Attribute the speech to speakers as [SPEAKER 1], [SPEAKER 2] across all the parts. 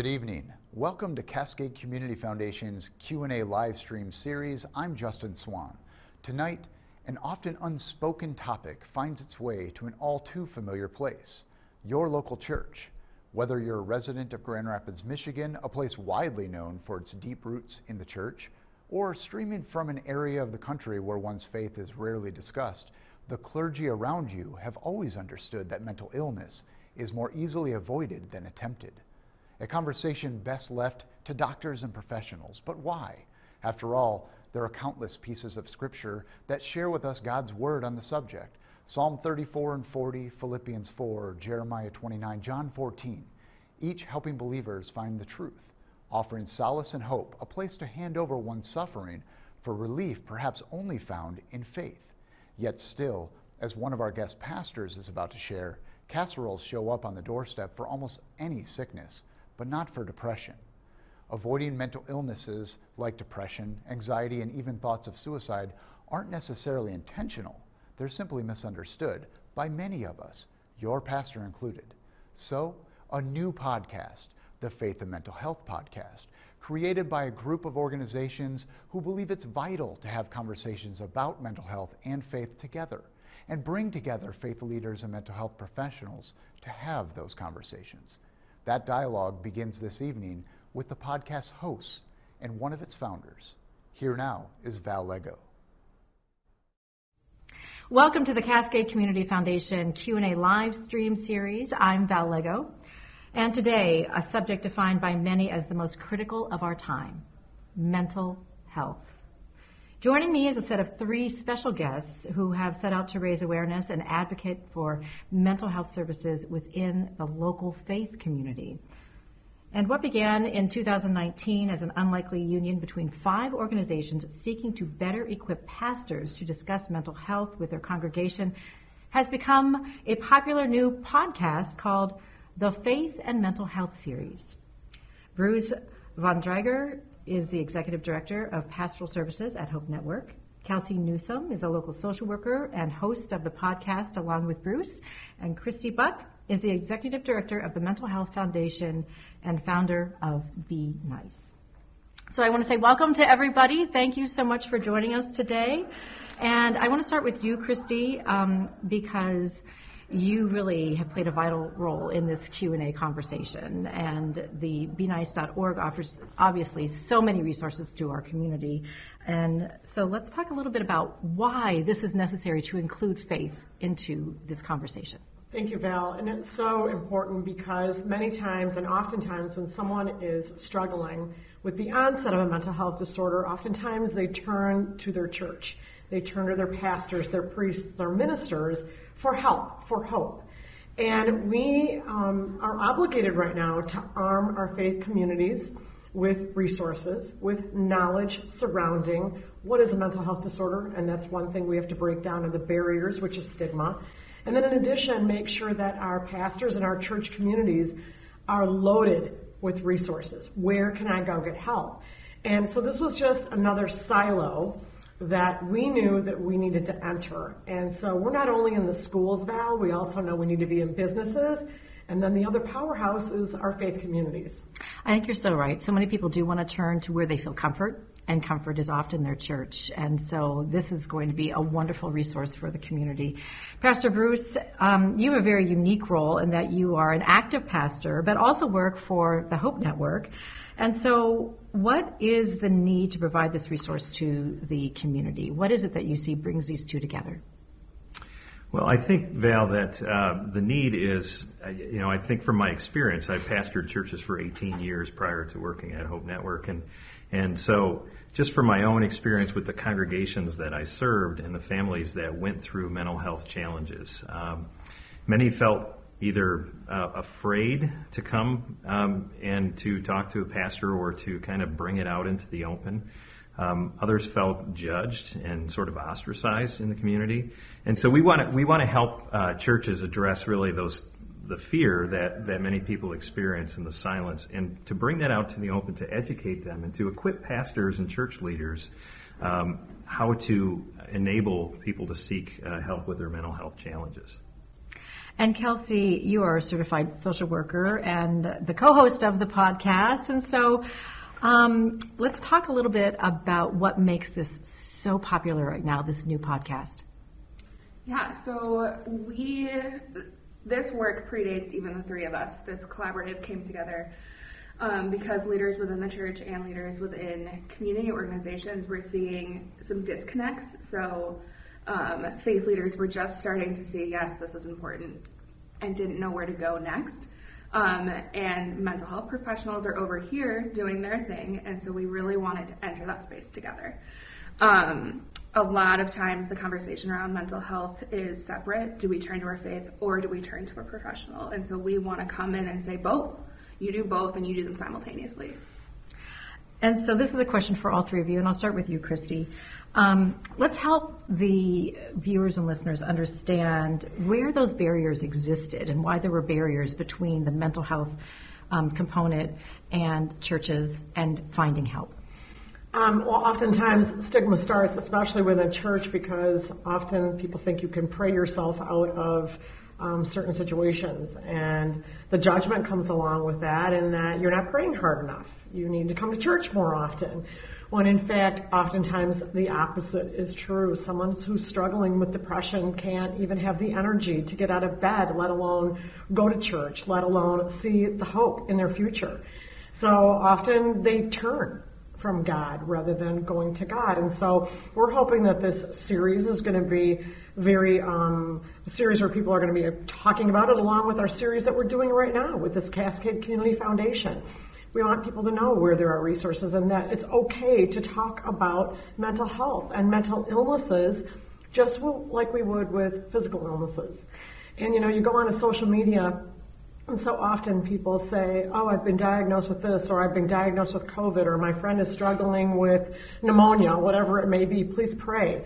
[SPEAKER 1] Good evening. Welcome to Cascade Community Foundation's Q&A live stream series. I'm Justin Swan. Tonight, an often unspoken topic finds its way to an all too familiar place, your local church. Whether you're a resident of Grand Rapids, Michigan, a place widely known for its deep roots in the church, or streaming from an area of the country where one's faith is rarely discussed, the clergy around you have always understood that mental illness is more easily avoided than attempted. A conversation best left to doctors and professionals. But why? After all, there are countless pieces of scripture that share with us God's word on the subject. Psalm 34 and 40, Philippians 4, Jeremiah 29, John 14, each helping believers find the truth, offering solace and hope, a place to hand over one's suffering for relief perhaps only found in faith. Yet still, as one of our guest pastors is about to share, casseroles show up on the doorstep for almost any sickness, but not for depression. Avoiding mental illnesses like depression, anxiety, and even thoughts of suicide aren't necessarily intentional. They're simply misunderstood by many of us, your pastor included. So, a new podcast, the Faith and Mental Health Podcast, created by a group of organizations who believe it's vital to have conversations about mental health and faith together, and bring together faith leaders and mental health professionals to have those conversations. That dialogue begins this evening with the podcast's hosts and one of its founders. Here now is Val Lego.
[SPEAKER 2] Welcome to the Cascade Community Foundation Q&A live stream series. I'm Val Lego, and today a subject defined by many as the most critical of our time, mental health. Joining me is a set of three special guests who have set out to raise awareness and advocate for mental health services within the local faith community. And what began in 2019 as an unlikely union between 5 organizations seeking to better equip pastors to discuss mental health with their congregation has become a popular new podcast called the Faith and Mental Health Series. Bruce Van Dreiger is the Executive Director of Pastoral Services at Hope Network. Kelsey Newsom is a local social worker and host of the podcast along with Bruce. And Christy Buck is the Executive Director of the Mental Health Foundation and founder of Be Nice. So I want to say welcome to everybody. Thank you so much for joining us today. And I want to start with you, Christy, because you really have played a vital role in this Q&A conversation, and the BeNice.org offers obviously so many resources to our community. And so let's talk a little bit about why this is necessary to include faith into this conversation.
[SPEAKER 3] Thank you, Val. And it's so important because many times and oftentimes when someone is struggling with the onset of a mental health disorder, oftentimes they turn to their church. They turn to their pastors, their priests, their ministers for help, for hope. And we are obligated right now to arm our faith communities with resources, with knowledge surrounding what is a mental health disorder, and that's one thing we have to break down are the barriers, which is stigma. And then in addition, make sure that our pastors and our church communities are loaded with resources. Where can I go get help? And so this was just another silo that we knew that we needed to enter. And so we're not only in the schools, Val, we also know we need to be in businesses. And then the other powerhouse is our faith communities.
[SPEAKER 2] I think you're so right. So many people do want to turn to where they feel comfort, and comfort is often their church. And so this is going to be a wonderful resource for the community. Pastor Bruce, you have a very unique role in that you are an active pastor, but also work for the Hope Network. And so what is the need to provide this resource to the community? What is it that you see brings these two together?
[SPEAKER 4] Well, I think, Val, that the need is, I think from my experience, I pastored churches for 18 years prior to working at Hope Network. And so just from my own experience with the congregations that I served and the families that went through mental health challenges, many felt either afraid to come and to talk to a pastor or to kind of bring it out into the open. Others felt judged and sort of ostracized in the community. And so we want to help churches address really the fear that many people experience in the silence, and to bring that out to the open, to educate them and to equip pastors and church leaders how to enable people to seek help with their mental health challenges.
[SPEAKER 2] And Kelsey, you are a certified social worker and the co-host of the podcast. And so let's talk a little bit about what makes this so popular right now, this new podcast.
[SPEAKER 5] Yeah, so this work predates even the three of us. This collaborative came together because leaders within the church and leaders within community organizations were seeing some disconnects. So faith leaders were just starting to see, yes, this is important, and didn't know where to go next. And mental health professionals are over here doing their thing, and so we really wanted to enter that space together. A lot of times the conversation around mental health is separate. Do we turn to our faith or do we turn to a professional? And so we want to come in and say both. You do both and you do them simultaneously.
[SPEAKER 2] And so this is a question for all three of you, and I'll start with you, Christy. Let's help the viewers and listeners understand where those barriers existed and why there were barriers between the mental health component and churches and finding help.
[SPEAKER 3] Well, oftentimes stigma starts, especially within church, because often people think you can pray yourself out of certain situations, and the judgment comes along with that, and that you're not praying hard enough. You need to come to church more often. When in fact, oftentimes the opposite is true. Someone who's struggling with depression can't even have the energy to get out of bed, let alone go to church, let alone see the hope in their future. So often they turn from God rather than going to God. And so we're hoping that this series is going to be a series where people are going to be talking about it, along with our series that we're doing right now with this Cascade Community Foundation. We want people to know where there are resources and that it's okay to talk about mental health and mental illnesses just like we would with physical illnesses. And you go on to social media, and so often people say, oh, I've been diagnosed with this, or I've been diagnosed with COVID, or my friend is struggling with pneumonia, whatever it may be, please pray.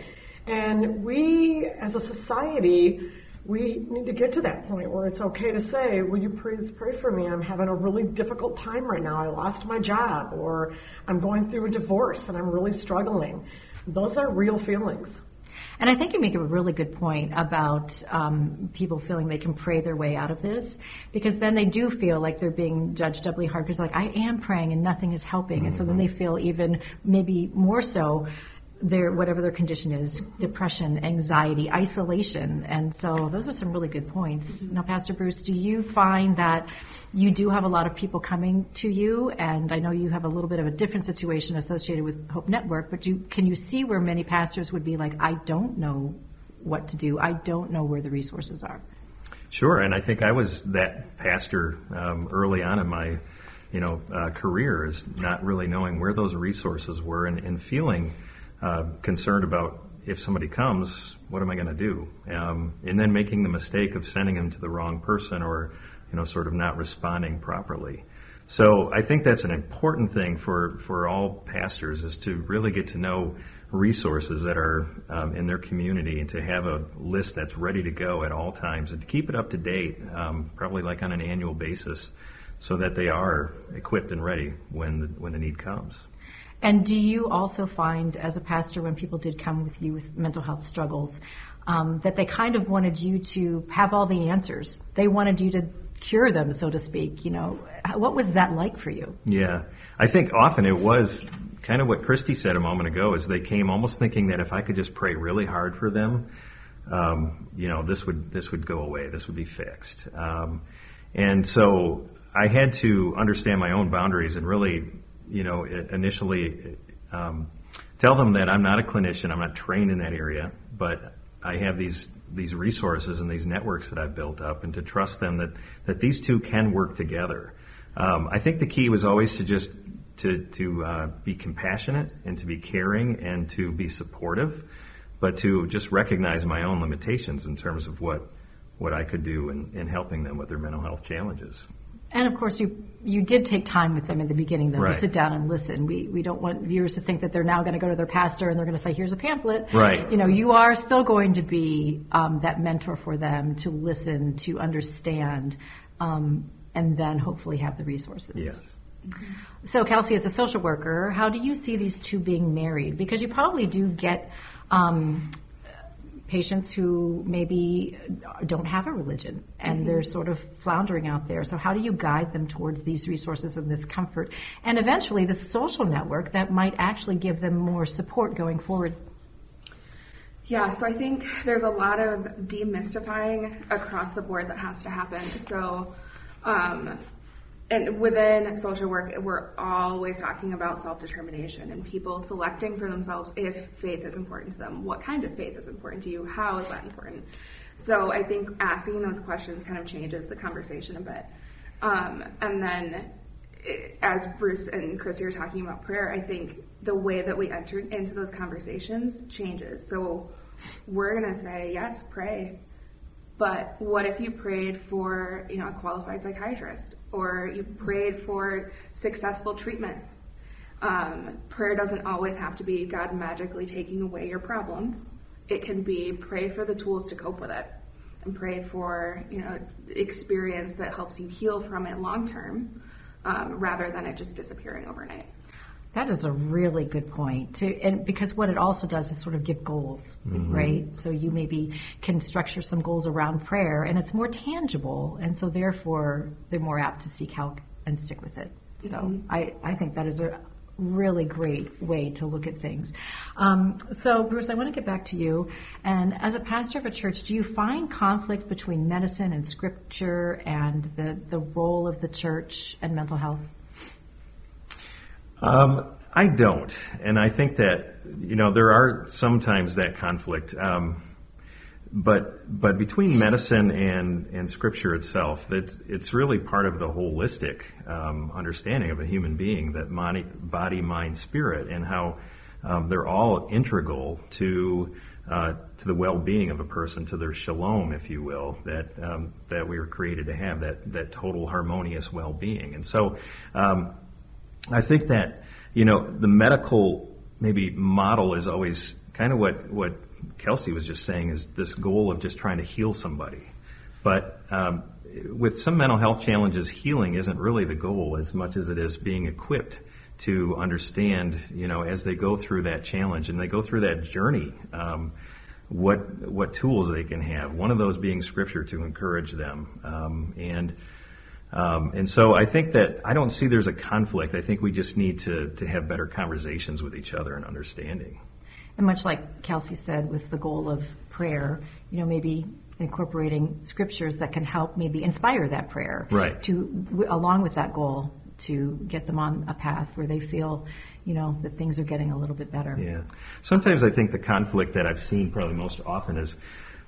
[SPEAKER 3] And we, as a society, we need to get to that point where it's okay to say, will you please pray for me? I'm having a really difficult time right now. I lost my job, or I'm going through a divorce and I'm really struggling. Those are real feelings.
[SPEAKER 2] And I think you make a really good point about people feeling they can pray their way out of this, because then they do feel like they're being judged doubly hard, because I am praying and nothing is helping. And so then they feel even maybe more so whatever their condition is, depression, anxiety, isolation. And so those are some really good points. Now, Pastor Bruce, do you find that you do have a lot of people coming to you? And I know you have a little bit of a different situation associated with Hope Network, but can you see where many pastors would be like, I don't know what to do. I don't know where the resources are.
[SPEAKER 4] Sure, and I think I was that pastor early on in my career, is not really knowing where those resources were and feeling concerned about, if somebody comes, what am I going to do? And then making the mistake of sending them to the wrong person, or sort of not responding properly. So I think that's an important thing for all pastors, is to really get to know resources that are in their community, and to have a list that's ready to go at all times, and to keep it up to date, probably like on an annual basis, so that they are equipped and ready when the need comes.
[SPEAKER 2] And do you also find, as a pastor, when people did come with you with mental health struggles, that they kind of wanted you to have all the answers? They wanted you to cure them, so to speak. What was that like for you? Yeah,
[SPEAKER 4] I think often it was kind of what Christy said a moment ago, is they came almost thinking that if I could just pray really hard for them, this would go away, this would be fixed. And so I had to understand my own boundaries and really initially tell them that I'm not a clinician, I'm not trained in that area, but I have these resources and these networks that I've built up, and to trust them that these two can work together. I think the key was always to be compassionate and to be caring and to be supportive, but to just recognize my own limitations in terms of what I could do in helping them with their mental health challenges.
[SPEAKER 2] And of course, you did take time with them in the beginning, though,
[SPEAKER 4] right,
[SPEAKER 2] to sit down and listen. We don't want viewers to think that they're now going to go to their pastor and they're going to say, here's a pamphlet.
[SPEAKER 4] Right.
[SPEAKER 2] You are still going to be that mentor for them, to listen, to understand, and then hopefully have the resources.
[SPEAKER 4] Yes.
[SPEAKER 2] So, Kelsey, as a social worker, how do you see these two being married? Because you probably do get patients who maybe don't have a religion and they're sort of floundering out there. So how do you guide them towards these resources and this comfort and eventually the social network that might actually give them more support going forward?
[SPEAKER 5] Yeah, so I think there's a lot of demystifying across the board that has to happen. So, and within social work, we're always talking about self-determination and people selecting for themselves if faith is important to them. What kind of faith is important to you? How is that important? So I think asking those questions kind of changes the conversation a bit. And then, as Bruce and Christy are talking about prayer, I think the way that we enter into those conversations changes. So we're going to say, yes, pray. But what if you prayed for, a qualified psychiatrist? Or you prayed for successful treatment? Prayer doesn't always have to be God magically taking away your problem. It can be pray for the tools to cope with it. And pray for, experience that helps you heal from it long term. Rather than it just disappearing overnight.
[SPEAKER 2] That is a really good point, and because what it also does is sort of give goals, right? So you maybe can structure some goals around prayer, and it's more tangible, and so therefore they're more apt to seek help and stick with it. So I think that is a really great way to look at things. So Bruce, I want to get back to you. And as a pastor of a church, do you find conflict between medicine and scripture and the role of the church and mental health?
[SPEAKER 4] I don't. And I think that, there are sometimes that conflict. But between medicine and scripture itself, it's really part of the holistic understanding of a human being, that body, mind, spirit, and how they're all integral to the well-being of a person, to their shalom, if you will, that we were created to have, that total harmonious well-being. And so I think that the medical maybe model is always kind of what Kelsey was just saying, is this goal of just trying to heal somebody. But with some mental health challenges, healing isn't really the goal as much as it is being equipped to understand, as they go through that challenge and they go through that journey, what tools they can have. One of those being scripture to encourage them. And so I think that I don't see there's a conflict. I think we just need to have better conversations with each other and understanding.
[SPEAKER 2] And much like Kelsey said, with the goal of prayer, maybe incorporating scriptures that can help maybe inspire that prayer.
[SPEAKER 4] Right.
[SPEAKER 2] Along with that goal, to get them on a path where they feel, that things are getting a little bit better.
[SPEAKER 4] Yeah. Sometimes I think the conflict that I've seen probably most often is,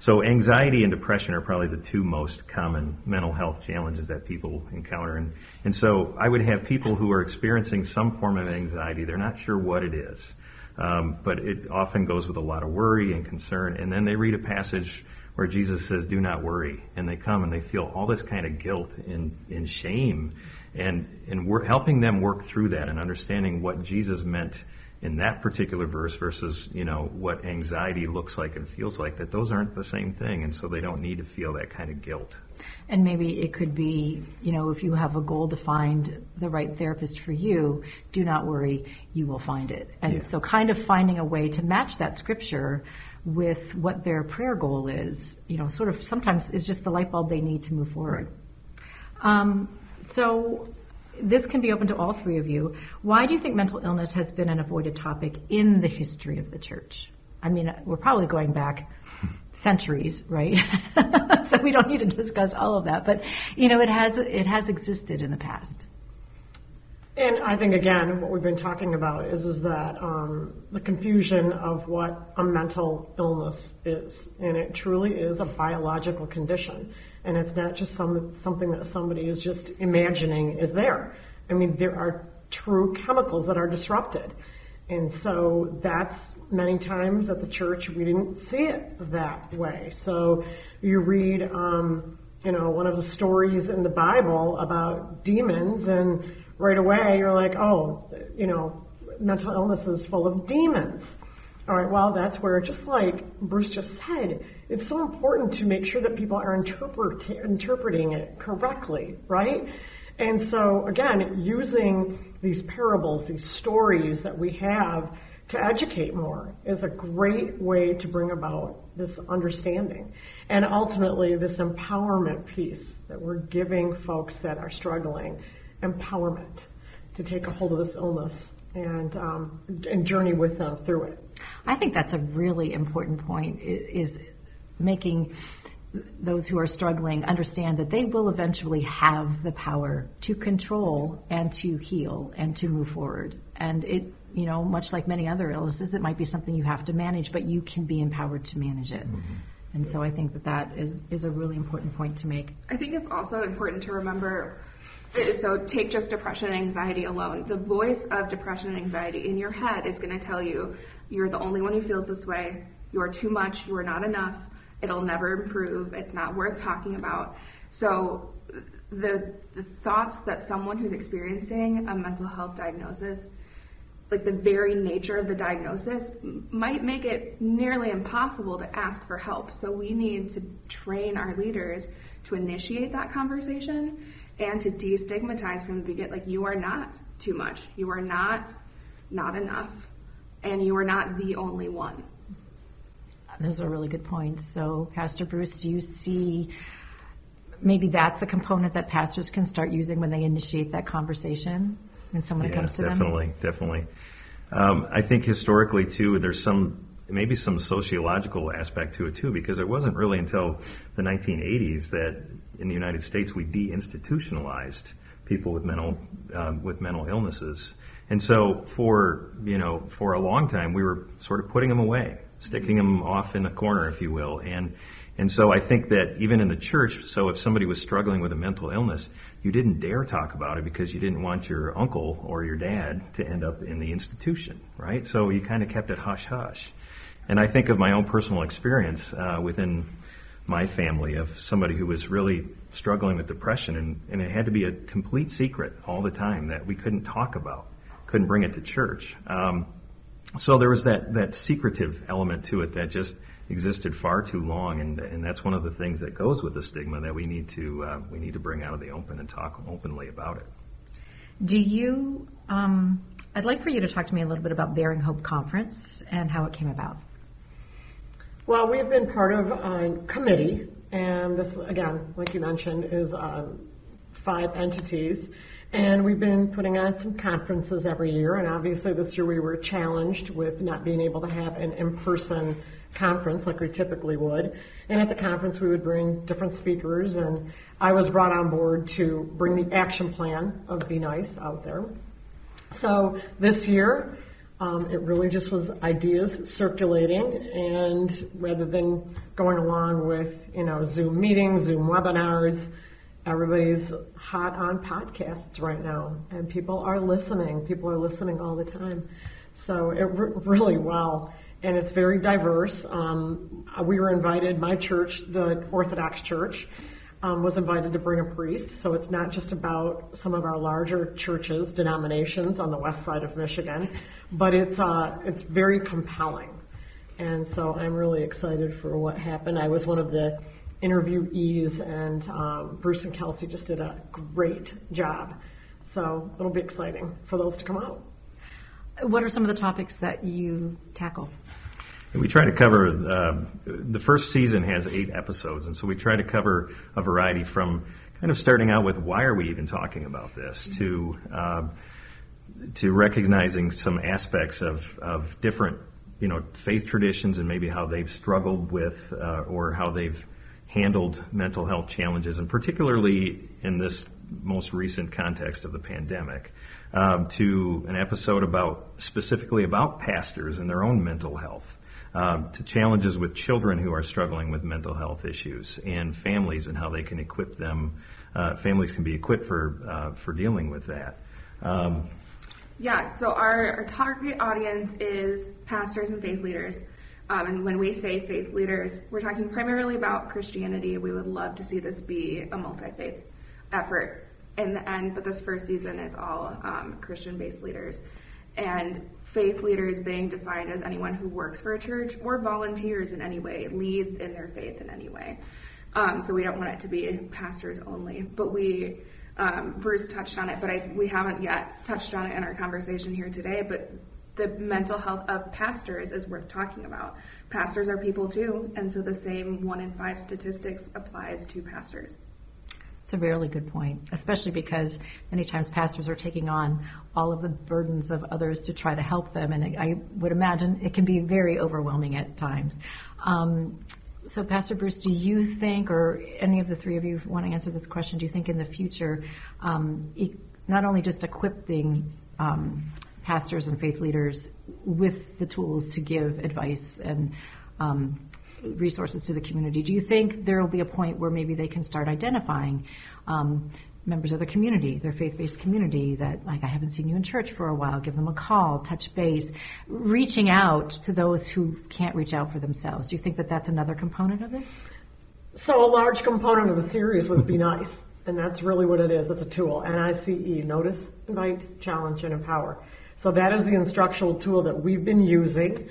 [SPEAKER 4] so anxiety and depression are probably the two most common mental health challenges that people encounter. And so I would have people who are experiencing some form of anxiety. They're not sure what it is. But it often goes with a lot of worry and concern. And then they read a passage where Jesus says, do not worry. And they come and they feel all this kind of guilt and shame. And we're helping them work through that and understanding what Jesus meant in that particular verse versus, what anxiety looks like and feels like, that those aren't the same thing. And so they don't need to feel that kind of guilt.
[SPEAKER 2] And maybe it could be, if you have a goal to find the right therapist for you, do not worry, you will find it. And so kind of finding a way to match that scripture with what their prayer goal is, sort of sometimes is just the light bulb they need to move forward. Right. So this can be open to all three of you. Why do you think mental illness has been an avoided topic in the history of the church? I mean, we're probably going back centuries, right? So we don't need to discuss all of that. But, it has existed in the past.
[SPEAKER 3] And I think, again, what we've been talking about is that the confusion of what a mental illness is. And it truly is a biological condition. And it's not just something that somebody is just imagining is there. I mean, there are true chemicals that are disrupted. And so that's many times at the church we didn't see it that way. So you read, one of the stories in the Bible about demons, and right away you're like, mental illness is full of demons. All right, well, that's where, just like Bruce just said, it's so important to make sure that people are interpreting it correctly, right? And so, again, using these parables, these stories that we have to educate more is a great way to bring about this understanding. And ultimately, this empowerment piece that we're giving folks that are struggling, empowerment to take a hold of this illness and journey with them through it.
[SPEAKER 2] I think that's a really important point, is making those who are struggling understand that they will eventually have the power to control and to heal and to move forward. And it, much like many other illnesses, it might be something you have to manage, but you can be empowered to manage it. Mm-hmm. And so I think that is a really important point to make.
[SPEAKER 5] I think it's also important to remember, so take just depression and anxiety alone. The voice of depression and anxiety in your head is going to tell you you're the only one who feels this way, you are too much, you are not enough, it'll never improve, it's not worth talking about. So the thoughts that someone who's experiencing a mental health diagnosis, like the very nature of the diagnosis, might make it nearly impossible to ask for help. So we need to train our leaders to initiate that conversation and to destigmatize from the beginning, like, you are not too much, you are not enough, and you are not the only one.
[SPEAKER 2] Those are really good points. So, Pastor Bruce, do you see maybe that's a component that pastors can start using when they initiate that conversation when someone comes to them?
[SPEAKER 4] Definitely. I think historically, too, there's maybe some sociological aspect to it, too, because it wasn't really until the 1980s that in the United States we deinstitutionalized people with mental illnesses. And so for a long time we were sort of putting them away, sticking them off in a corner, if you will. And so I think that even in the church, so if somebody was struggling with a mental illness, you didn't dare talk about it because you didn't want your uncle or your dad to end up in the institution, right? So you kind of kept it hush-hush. And I think of my own personal experience within my family of somebody who was really struggling with depression, and it had to be a complete secret all the time that we couldn't talk about, couldn't bring it to church. So there was that secretive element to it that just existed far too long, and that's one of the things that goes with the stigma that we need to bring out of the open and talk openly about it.
[SPEAKER 2] Do you? I'd like for you to talk to me a little bit about Bearing Hope Conference and how it came about.
[SPEAKER 3] Well, we've been part of a committee, and this, again, like you mentioned, is 5 entities. And we've been putting on some conferences every year, and obviously this year we were challenged with not being able to have an in-person conference like we typically would. And at the conference we would bring different speakers, and I was brought on board to bring the action plan of Be Nice out there. So this year, it really just was ideas circulating, and rather than going along with, Zoom meetings, Zoom webinars, everybody's hot on podcasts right now, and people are listening. People are listening all the time. So it really well, and it's very diverse. We were invited, my church, the Orthodox Church, was invited to bring a priest. So it's not just about some of our larger churches, denominations on the west side of Michigan, but it's very compelling. And so I'm really excited for what happened. I was one of the interviewees, and Bruce and Kelsey just did a great job. So it'll be exciting for those to come out.
[SPEAKER 2] What are some of the topics that you tackle?
[SPEAKER 4] We try to cover, the first season has 8 episodes, and so we try to cover a variety from kind of starting out with why are we even talking about this, to recognizing some aspects of different, faith traditions and maybe how they've struggled with or how they've handled mental health challenges, and particularly in this most recent context of the pandemic, to an episode specifically about pastors and their own mental health, to challenges with children who are struggling with mental health issues, and families and how they can equip them. Families can be equipped for dealing with that.
[SPEAKER 5] So our target audience is pastors and faith leaders. And when we say faith leaders, we're talking primarily about Christianity. We would love to see this be a multi-faith effort in the end, but this first season is all Christian-based leaders. And faith leaders being defined as anyone who works for a church or volunteers in any way, leads in their faith in any way. So we don't want it to be pastors only. But Bruce touched on it, but we haven't yet touched on it in our conversation here today. But the mental health of pastors is worth talking about. Pastors are people too, and so the same 1 in 5 statistics applies to pastors.
[SPEAKER 2] It's a really good point, especially because many times pastors are taking on all of the burdens of others to try to help them, and I would imagine it can be very overwhelming at times. So, Pastor Bruce, do you think, or any of the three of you want to answer this question, do you think in the future, not only just equipping pastors and faith leaders with the tools to give advice and resources to the community, do you think there will be a point where maybe they can start identifying members of the community, their faith-based community, that, like, I haven't seen you in church for a while, give them a call, touch base, reaching out to those who can't reach out for themselves? Do you think that that's another component of it?
[SPEAKER 3] So a large component of the series was Be Nice, and that's really what it is. It's a tool, NICE, Notice, Invite, Challenge, and Empower. So that is the instructional tool that we've been using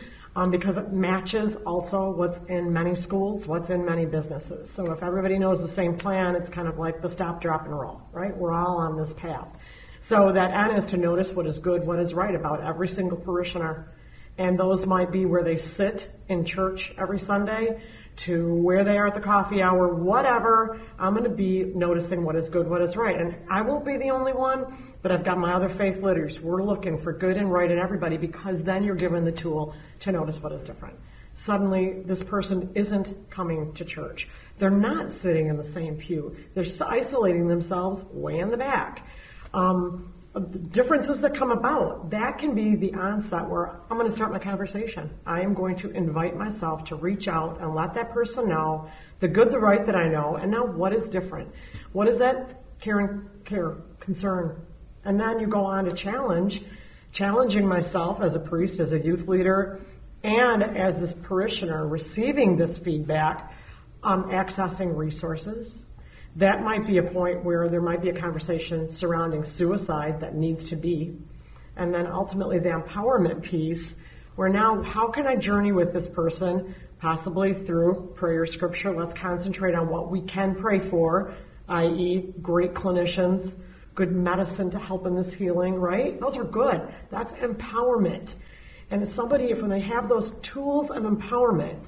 [SPEAKER 3] because it matches also what's in many schools, what's in many businesses. So if everybody knows the same plan, it's kind of like the stop, drop, and roll, right? We're all on this path. So that N is to notice what is good, what is right about every single parishioner. And those might be where they sit in church every Sunday, to where they are at the coffee hour, whatever. I'm going to be noticing what is good, what is right. And I won't be the only one, but I've got my other faith leaders. We're looking for good and right in everybody, because then you're given the tool to notice what is different. Suddenly, this person isn't coming to church. They're not sitting in the same pew. They're isolating themselves way in the back. Differences that come about, that can be the onset where I'm going to start my conversation. I am going to invite myself to reach out and let that person know the good, the right that I know, and now what is different. What is that care, concern? And then you go on to challenging myself as a priest, as a youth leader, and as this parishioner, receiving this feedback, accessing resources. That might be a point where there might be a conversation surrounding suicide that needs to be. And then ultimately the empowerment piece, where now how can I journey with this person, possibly through prayer, scripture. Let's concentrate on what we can pray for, i.e. great clinicians, good medicine to help in this healing, right? Those are good. That's empowerment. And if when they have those tools of empowerment,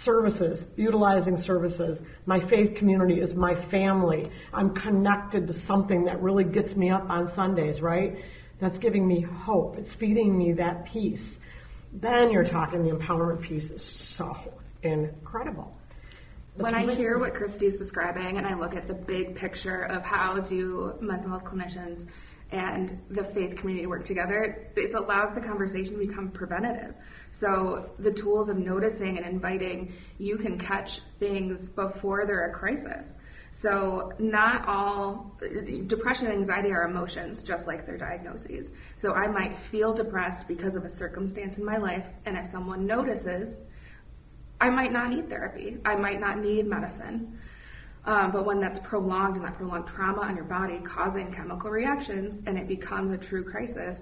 [SPEAKER 3] services, utilizing services. My faith community is my family. I'm connected to something that really gets me up on Sundays, right? That's giving me hope. It's feeding me that peace. Then you're talking the empowerment piece is so incredible.
[SPEAKER 5] When I hear what Christy's describing and I look at the big picture of how do mental health clinicians and the faith community work together, it allows the conversation to become preventative. So the tools of noticing and inviting, you can catch things before they're a crisis. So not all, depression and anxiety are emotions, just like their diagnoses. So I might feel depressed because of a circumstance in my life, and if someone notices, I might not need therapy. I might not need medicine. But when that's prolonged and that prolonged trauma on your body causing chemical reactions and it becomes a true crisis,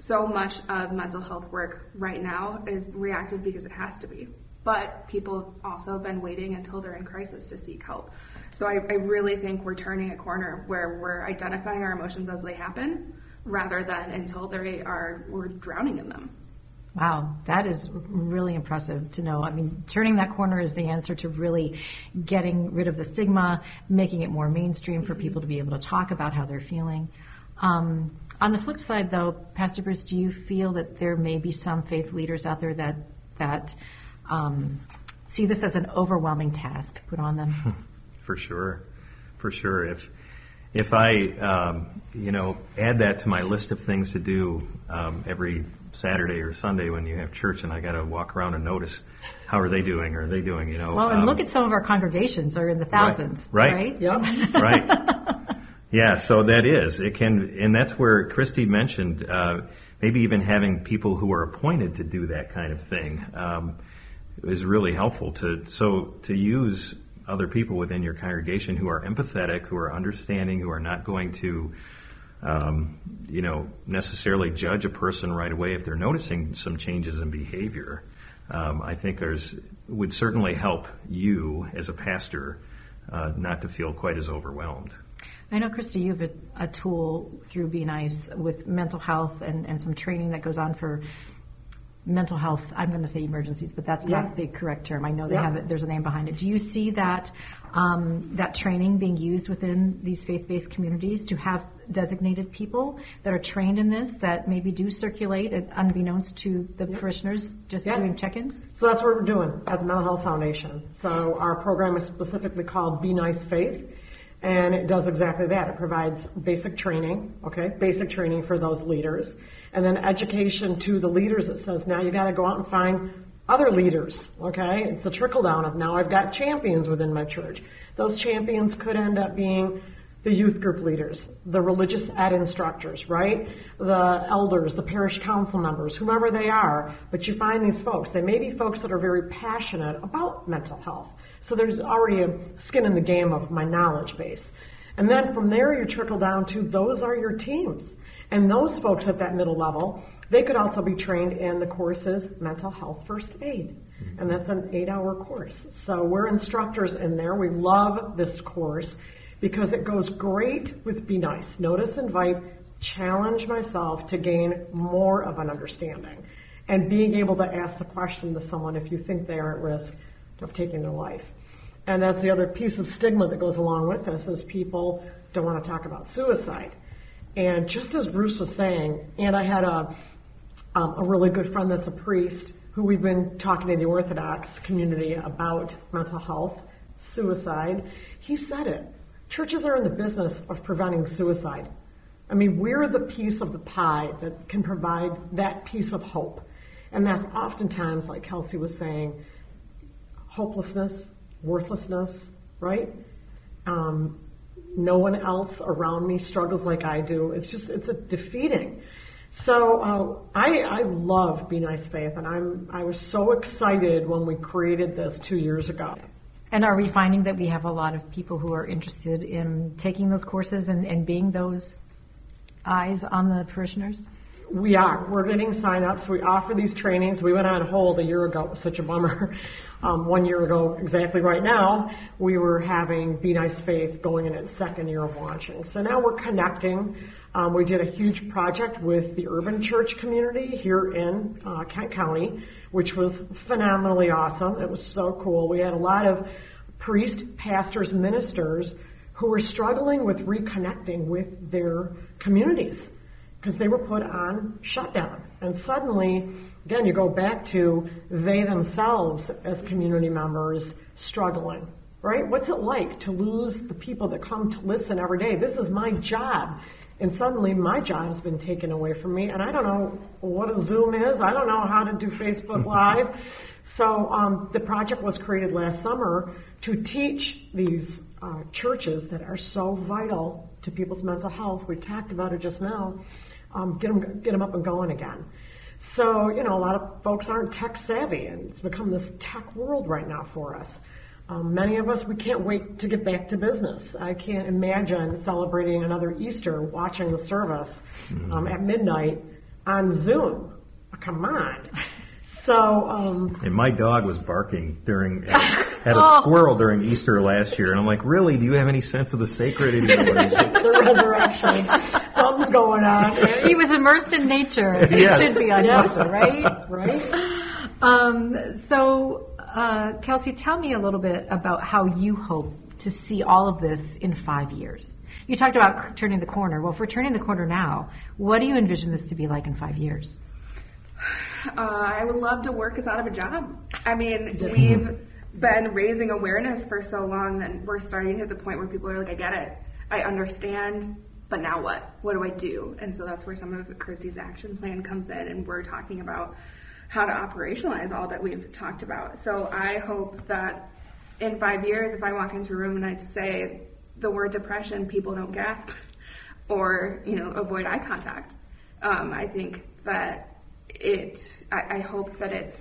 [SPEAKER 5] so much of mental health work right now is reactive because it has to be. But people have also been waiting until they're in crisis to seek help. So I really think we're turning a corner where we're identifying our emotions as they happen rather than until we're drowning in them.
[SPEAKER 2] Wow, that is really impressive to know. I mean, turning that corner is the answer to really getting rid of the stigma, making it more mainstream for people to be able to talk about how they're feeling. On the flip side, though, Pastor Bruce, do you feel that there may be some faith leaders out there that see this as an overwhelming task put on them?
[SPEAKER 4] For sure. If I add that to my list of things to do every Saturday or Sunday when you have church, and I got to walk around and notice how are they doing?
[SPEAKER 2] Well, and look at some of our congregations are in the thousands, right?
[SPEAKER 3] Yep.
[SPEAKER 4] Right. Yeah, so it can, and that's where Christy mentioned maybe even having people who are appointed to do that kind of thing is really helpful to use other people within your congregation who are empathetic, who are understanding, who are not going to necessarily judge a person right away if they're noticing some changes in behavior. I think would certainly help you as a pastor not to feel quite as overwhelmed.
[SPEAKER 2] I know, Christy, you have a tool through Be Nice with mental health and some training that goes on for mental health, I'm going to say emergencies, but that's not the correct term. I know they have it, there's a name behind it. Do you see that that training being used within these faith-based communities to have designated people that are trained in this that maybe do circulate unbeknownst to the parishioners, just doing check-ins?
[SPEAKER 3] So that's what we're doing at the Mental Health Foundation. So our program is specifically called Be Nice Faith, and it does exactly that. It provides basic training, basic training for those leaders, and then education to the leaders that says, now you got to go out and find other leaders, It's the trickle down of now I've got champions within my church. Those champions could end up being the youth group leaders, the religious ed instructors, right? The elders, the parish council members, whomever they are, but you find these folks. They may be folks that are very passionate about mental health. So there's already a skin in the game of my knowledge base. And then from there you trickle down to those are your teams. And those folks at that middle level, they could also be trained in the courses Mental Health First Aid. And that's an 8-hour course. So we're instructors in there. We love this course because it goes great with Be Nice. Notice, invite, challenge myself to gain more of an understanding. And being able to ask the question to someone if you think they are at risk of taking their life. And that's the other piece of stigma that goes along with this is people don't want to talk about suicide. And just as Bruce was saying, and I had a really good friend that's a priest who we've been talking to the Orthodox community about mental health, suicide. He said it. Churches are in the business of preventing suicide. I mean, we're the piece of the pie that can provide that piece of hope. And that's oftentimes, like Kelsey was saying, hopelessness, worthlessness, right? No one else around me struggles like I do. It's a defeating. So I love Be Nice Faith, and I was so excited when we created this 2 years ago.
[SPEAKER 2] And are we finding that we have a lot of people who are interested in taking those courses and being those eyes on the parishioners?
[SPEAKER 3] We are. We're getting sign-ups. We offer these trainings. We went on hold a year ago. It was such a bummer. 1 year ago, exactly right now, we were having Be Nice Faith going in its second year of launching. So now we're connecting. We did a huge project with the urban church community here in Kent County, which was phenomenally awesome. It was so cool. We had a lot of priests, pastors, ministers who were struggling with reconnecting with their communities, because they were put on shutdown. And suddenly, again, you go back to they themselves as community members struggling, right? What's it like to lose the people that come to listen every day? This is my job. And suddenly my job's been taken away from me, and I don't know what a Zoom is. I don't know how to do Facebook Live. So the project was created last summer to teach these churches that are so vital to people's mental health. We talked about it just now. Get them up and going again. So, a lot of folks aren't tech savvy, and it's become this tech world right now for us. Many of us, we can't wait to get back to business. I can't imagine celebrating another Easter, watching the service at midnight on Zoom. Come on. So,
[SPEAKER 4] and my dog was barking had a squirrel during Easter last year, and I'm like, really? Do you have any sense of the sacred in your life?
[SPEAKER 3] The resurrection. Something's going on.
[SPEAKER 2] He was immersed in nature. He should be on Easter, right? Right. So, Kelsey, tell me a little bit about how you hope to see all of this in 5 years. You talked about turning the corner. Well, if we're turning the corner now, what do you envision this to be like in 5 years?
[SPEAKER 5] I would love to work us out of a job. I mean, we've been raising awareness for so long that we're starting to hit the point where people are like, I get it, I understand, but now what? What do I do? And so that's where some of Christy's action plan comes in, and we're talking about how to operationalize all that we've talked about. So I hope that in 5 years, if I walk into a room and I say the word depression, people don't gasp or, avoid eye contact. I think that I hope that it's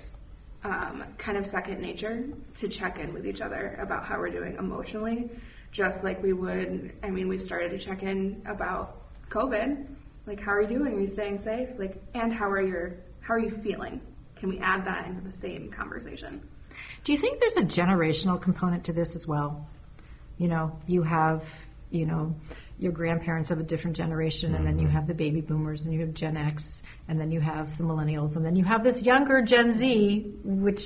[SPEAKER 5] kind of second nature to check in with each other about how we're doing emotionally, just like we would. I mean, we've started to check in about COVID, like how are you doing? Are you staying safe? Like, and how are you feeling? Can we add that into the same conversation?
[SPEAKER 2] Do you think there's a generational component to this as well? You have your grandparents of a different generation, and then you have the baby boomers, and you have Gen X, and then you have the millennials, and then you have this younger Gen Z, which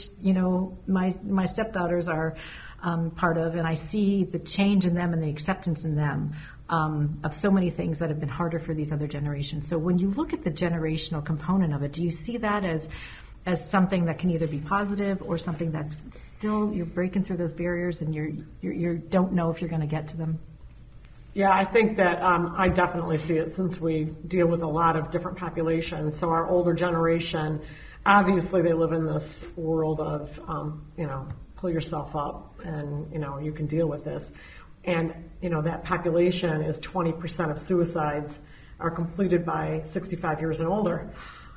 [SPEAKER 2] my stepdaughters are part of, and I see the change in them and the acceptance in them of so many things that have been harder for these other generations. So when you look at the generational component of it, do you see that as something that can either be positive or something that's still you're breaking through those barriers and you don't know if you're going to get to them?
[SPEAKER 3] Yeah, I think that I definitely see it since we deal with a lot of different populations. So our older generation, obviously they live in this world of, pull yourself up and, you can deal with this. And, that population is 20% of suicides are completed by 65 years and older.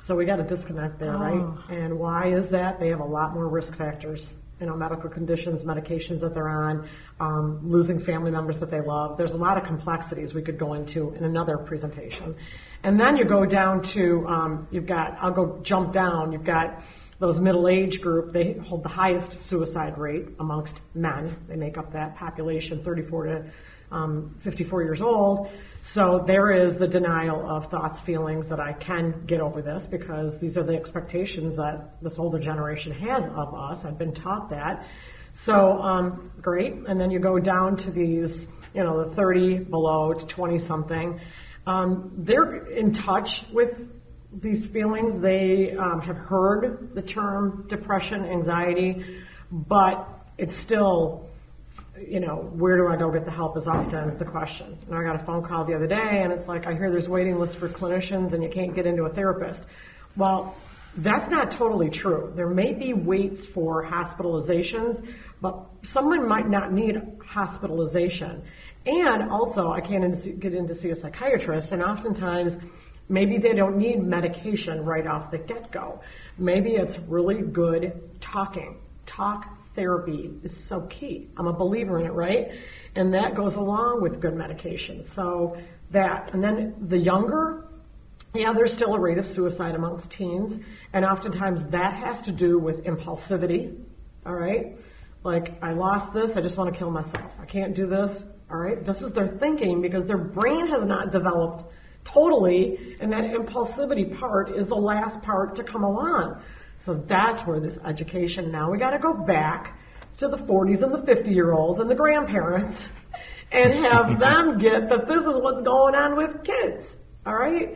[SPEAKER 3] So we got a disconnect there, right? And why is that? They have a lot more risk factors. Medical conditions, medications that they're on, losing family members that they love. There's a lot of complexities we could go into in another presentation. And then you go down to, you've got those middle-age group. They hold the highest suicide rate amongst men. They make up that population, 34 to 54 years old. So there is the denial of thoughts, feelings that I can get over this because these are the expectations that this older generation has of us. I've been taught that. So great. And then you go down to these, the 30 below to 20-something. They're in touch with these feelings. They have heard the term depression, anxiety, but it's still, where do I go get the help is often the question. And I got a phone call the other day, and it's like, I hear there's waiting lists for clinicians, and you can't get into a therapist. Well, that's not totally true. There may be waits for hospitalizations, but someone might not need hospitalization. And also, I can't get in to see a psychiatrist, and oftentimes, maybe they don't need medication right off the get-go. Maybe it's really good talking. Talk therapy is so key. I'm a believer in it, right? And that goes along with good medication. So that, and then the younger, there's still a rate of suicide amongst teens, and oftentimes that has to do with impulsivity, all right? Like, I lost this, I just want to kill myself. I can't do this, all right? This is their thinking because their brain has not developed totally, and that impulsivity part is the last part to come along. So that's where this education, now we got to go back to the 40s and the 50-year-olds and the grandparents and have them get that this is what's going on with kids, all right?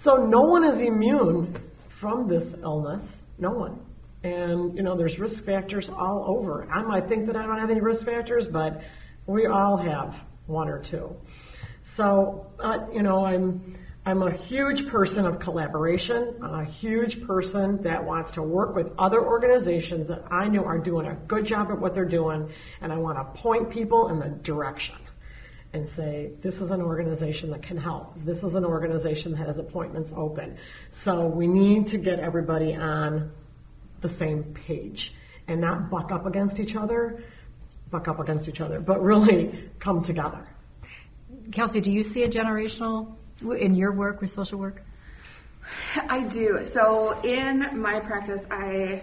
[SPEAKER 3] So no one is immune from this illness, no one. And, there's risk factors all over. I might think that I don't have any risk factors, but we all have one or two. So, I'm a huge person of collaboration. I'm a huge person that wants to work with other organizations that I know are doing a good job at what they're doing, and I want to point people in the direction and say, this is an organization that can help. This is an organization that has appointments open. So we need to get everybody on the same page and not buck up against each other, but really come together.
[SPEAKER 2] Kelsey, do you see a generational in your work with social work?
[SPEAKER 5] I do. So in my practice, I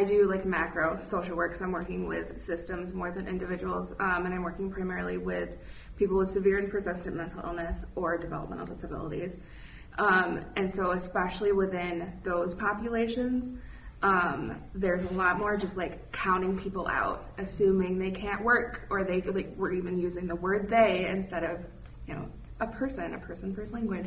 [SPEAKER 5] do like macro social work. So I'm working with systems more than individuals, and I'm working primarily with people with severe and persistent mental illness or developmental disabilities. And so especially within those populations, there's a lot more just like counting people out, assuming they can't work, or we're even using the word they instead of, a person-first language.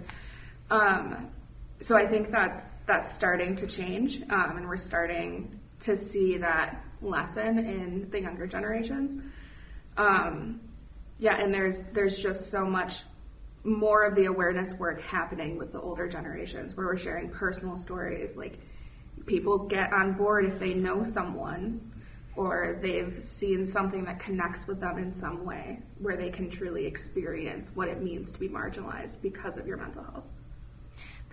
[SPEAKER 5] So I think that's starting to change, and we're starting to see that lesson in the younger generations. And there's just so much more of the awareness work happening with the older generations, where we're sharing personal stories. Like, people get on board if they know someone or they've seen something that connects with them in some way, where they can truly experience what it means to be marginalized because of your mental health.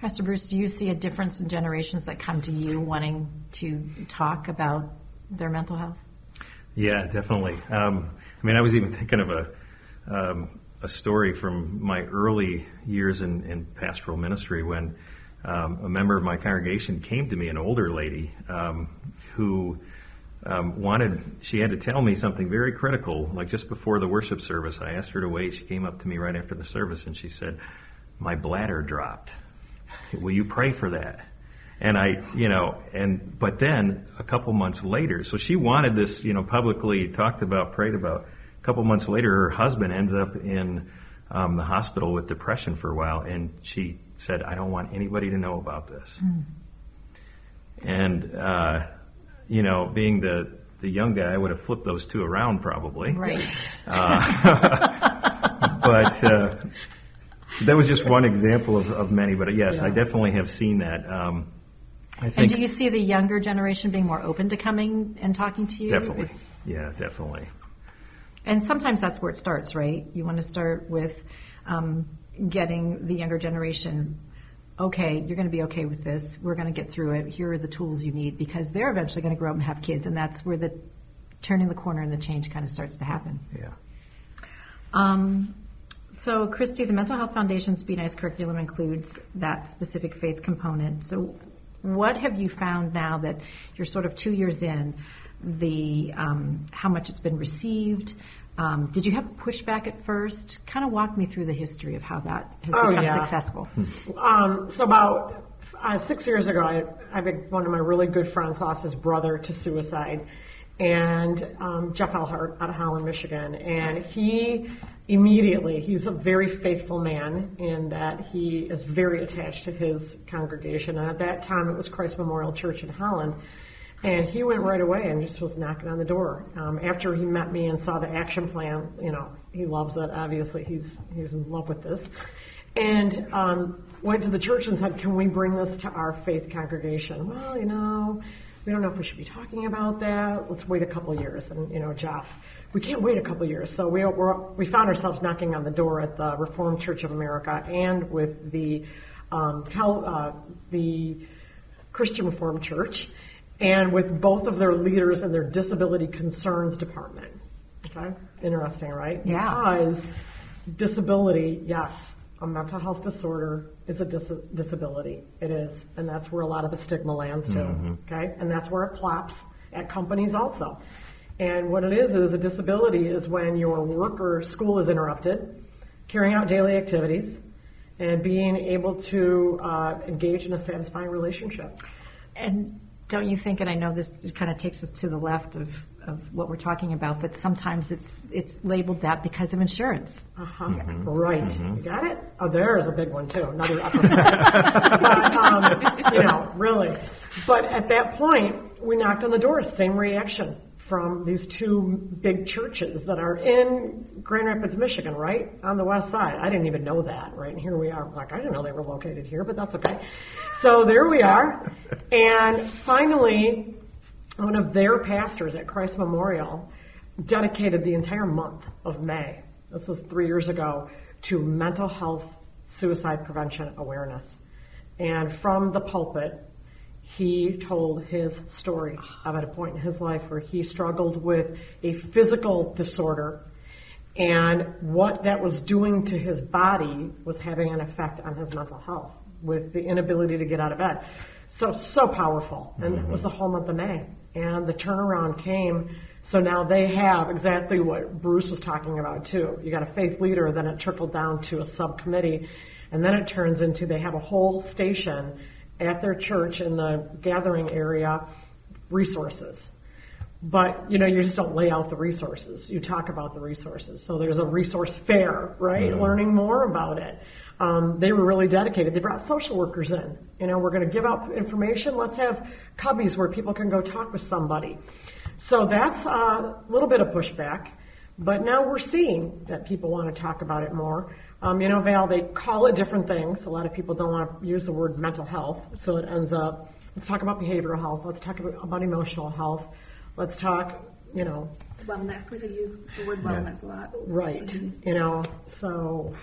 [SPEAKER 2] Pastor Bruce, do you see a difference in generations that come to you wanting to talk about their mental health?
[SPEAKER 4] Yeah, definitely. I was even thinking of a story from my early years in pastoral ministry when a member of my congregation came to me, an older lady who she had to tell me something very critical, like just before the worship service. I asked her to wait. She came up to me right after the service and she said, "My bladder dropped. Will you pray for that?" And but then a couple months later, so she wanted this, publicly talked about, prayed about. A couple months later, her husband ends up in the hospital with depression for a while, and she said, "I don't want anybody to know about this." And, being the young guy, I would have flipped those two around probably.
[SPEAKER 2] Right.
[SPEAKER 4] But that was just one example of many. But yes, I definitely have seen that. I think.
[SPEAKER 2] And do you see the younger generation being more open to coming and talking to you?
[SPEAKER 4] Definitely. Yeah, definitely.
[SPEAKER 2] And sometimes that's where it starts, right? You want to start with getting the younger generation, okay, you're going to be okay with this. We're going to get through it. Here are the tools you need, because they're eventually going to grow up and have kids, and that's where the turning the corner and the change kind of starts to happen.
[SPEAKER 4] Yeah.
[SPEAKER 2] So, Christy, the Mental Health Foundation's Be Nice curriculum includes that specific faith component. So what have you found now that you're sort of 2 years in, how much it's been received? Did you have pushback at first? Kind of walk me through the history of how that has become successful.
[SPEAKER 3] So about 6 years ago, one of my really good friends lost his brother to suicide, and Jeff Elhart out of Holland, Michigan, and he's a very faithful man in that he is very attached to his congregation, and at that time it was Christ Memorial Church in Holland. And he went right away and just was knocking on the door. After he met me and saw the action plan, he loves it. Obviously, he's in love with this. And went to the church and said, "Can we bring this to our faith congregation?" "Well, we don't know if we should be talking about that. Let's wait a couple of years." And, Jeff, we can't wait a couple of years. So we found ourselves knocking on the door at the Reformed Church of America and with the Christian Reformed Church, and with both of their leaders in their disability concerns department. Okay? Interesting, right?
[SPEAKER 2] Yeah.
[SPEAKER 3] Because disability, yes, a mental health disorder is a disability. It is. And that's where a lot of the stigma lands too. Okay? And that's where it plops at companies also. And what it is a disability is when your work or school is interrupted, carrying out daily activities, and being able to engage in a satisfying relationship.
[SPEAKER 2] And don't you think, and I know this kind of takes us to the left of what we're talking about, but sometimes it's labeled that because of insurance.
[SPEAKER 3] Right. You got it? Oh, there's a big one too. Another upper but, really. But at that point, we knocked on the door, same reaction from these two big churches that are in Grand Rapids, Michigan, right? On the west side. I didn't even know that, right? And here we are. Like, I didn't know they were located here, but that's okay. So there we are. And finally, one of their pastors at Christ Memorial dedicated the entire month of May, this was 3 years ago, to mental health suicide prevention awareness. And from the pulpit, he told his story of at a point in his life where he struggled with a physical disorder, and what that was doing to his body was having an effect on his mental health with the inability to get out of bed. So powerful. And that was the whole month of May. And the turnaround came. So now they have exactly what Bruce was talking about too. You got a faith leader, then it trickled down to a subcommittee, and then it turns into they have a whole station at their church in the gathering area, resources. But, you just don't lay out the resources. You talk about the resources. So there's a resource fair, right? Learning more about it. They were really dedicated. They brought social workers in. We're going to give out information. Let's have cubbies where people can go talk with somebody. So that's a little bit of pushback. But now we're seeing that people want to talk about it more. Val, they call it different things. A lot of people don't want to use the word mental health. So it ends up, let's talk about behavioral health. Let's talk about emotional health. Let's talk,
[SPEAKER 5] wellness. We could use the word wellness a lot.
[SPEAKER 3] Right. So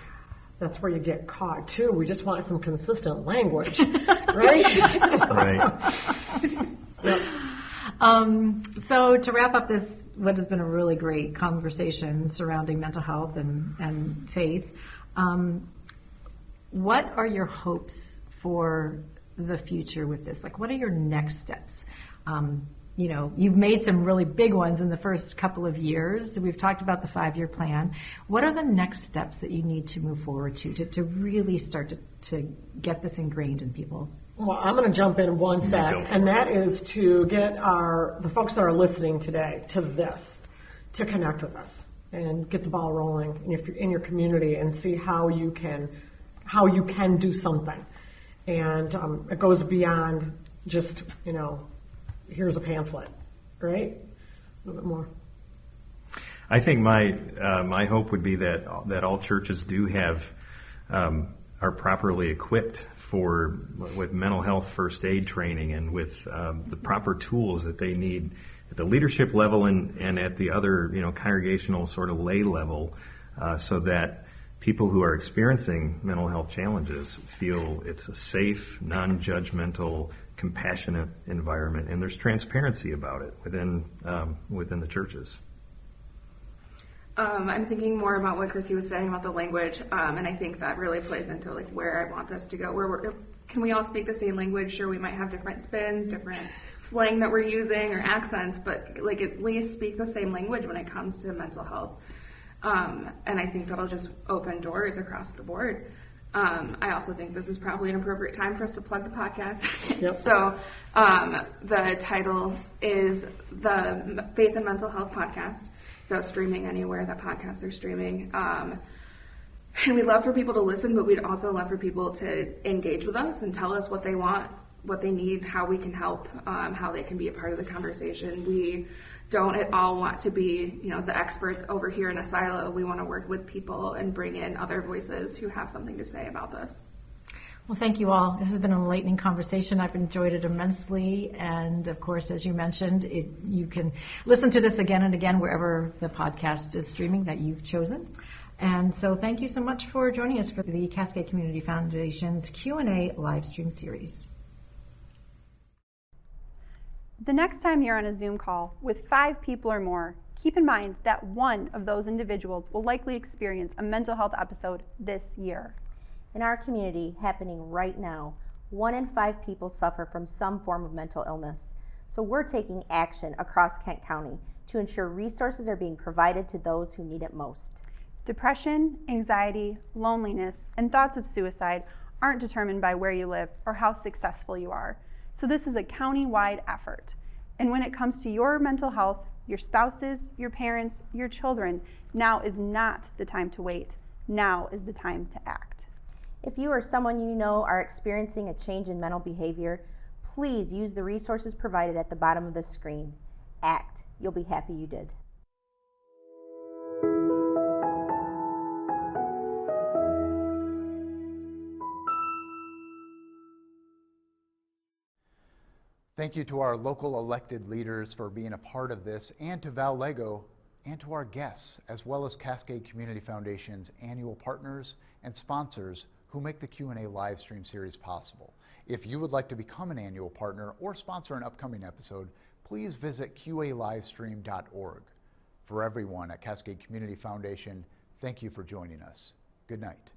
[SPEAKER 3] that's where you get caught too. We just want some consistent language, right?
[SPEAKER 4] Right.
[SPEAKER 3] Yep.
[SPEAKER 2] So to wrap up this, what has been a really great conversation surrounding mental health and faith, what are your hopes for the future with this? Like, what are your next steps? you've made some really big ones in the first couple of years. We've talked about the 5-year plan. What are the next steps that you need to move forward to really start to get this ingrained in people?
[SPEAKER 3] Well, I'm going to jump in one sec, and that is to get the folks that are listening today to connect with us and get the ball rolling in your community and see how you can do something. And it goes beyond just, here's a pamphlet, right? A little bit more.
[SPEAKER 4] I think my hope would be that all churches do have are properly equipped with mental health first aid training and with the proper tools that they need at the leadership level and at the other congregational sort of lay level, so that people who are experiencing mental health challenges feel it's a safe, non-judgmental, compassionate environment, and there's transparency about it within the churches.
[SPEAKER 5] I'm thinking more about what Christy was saying about the language, and I think that really plays into where I want this to go. Can we all speak the same language? Sure, we might have different spins, different slang that we're using or accents, but at least speak the same language when it comes to mental health. And I think that'll just open doors across the board. I also think this is probably an appropriate time for us to plug the podcast.
[SPEAKER 3] Yep.
[SPEAKER 5] So the title is the Faith and Mental Health Podcast. So streaming anywhere that podcasts are streaming. And we'd love for people to listen, but we'd also love for people to engage with us and tell us what they want, what they need, how we can help, how they can be a part of the conversation. We don't at all want to be, the experts over here in a silo. We want to work with people and bring in other voices who have something to say about this.
[SPEAKER 2] Well, thank you all. This has been an enlightening conversation. I've enjoyed it immensely. And, of course, as you mentioned, you can listen to this again and again wherever the podcast is streaming that you've chosen. And so thank you so much for joining us for the Cascade Community Foundation's Q&A live stream series.
[SPEAKER 6] The next time you're on a Zoom call with 5 people or more, keep in mind that one of those individuals will likely experience a mental health episode this year.
[SPEAKER 7] In our community, happening right now, 1 in 5 people suffer from some form of mental illness. So we're taking action across Kent County to ensure resources are being provided to those who need it most.
[SPEAKER 6] Depression, anxiety, loneliness, and thoughts of suicide aren't determined by where you live or how successful you are. So this is a county-wide effort. And when it comes to your mental health, your spouses, your parents, your children, now is not the time to wait. Now is the time to act.
[SPEAKER 7] If you or someone you know are experiencing a change in mental behavior, please use the resources provided at the bottom of the screen. Act. You'll be happy you did.
[SPEAKER 1] Thank you to our local elected leaders for being a part of this, and to Val Lego, and to our guests, as well as Cascade Community Foundation's annual partners and sponsors who make the Q&A live stream series possible. If you would like to become an annual partner or sponsor an upcoming episode, please visit QALivestream.org. For everyone at Cascade Community Foundation, thank you for joining us. Good night.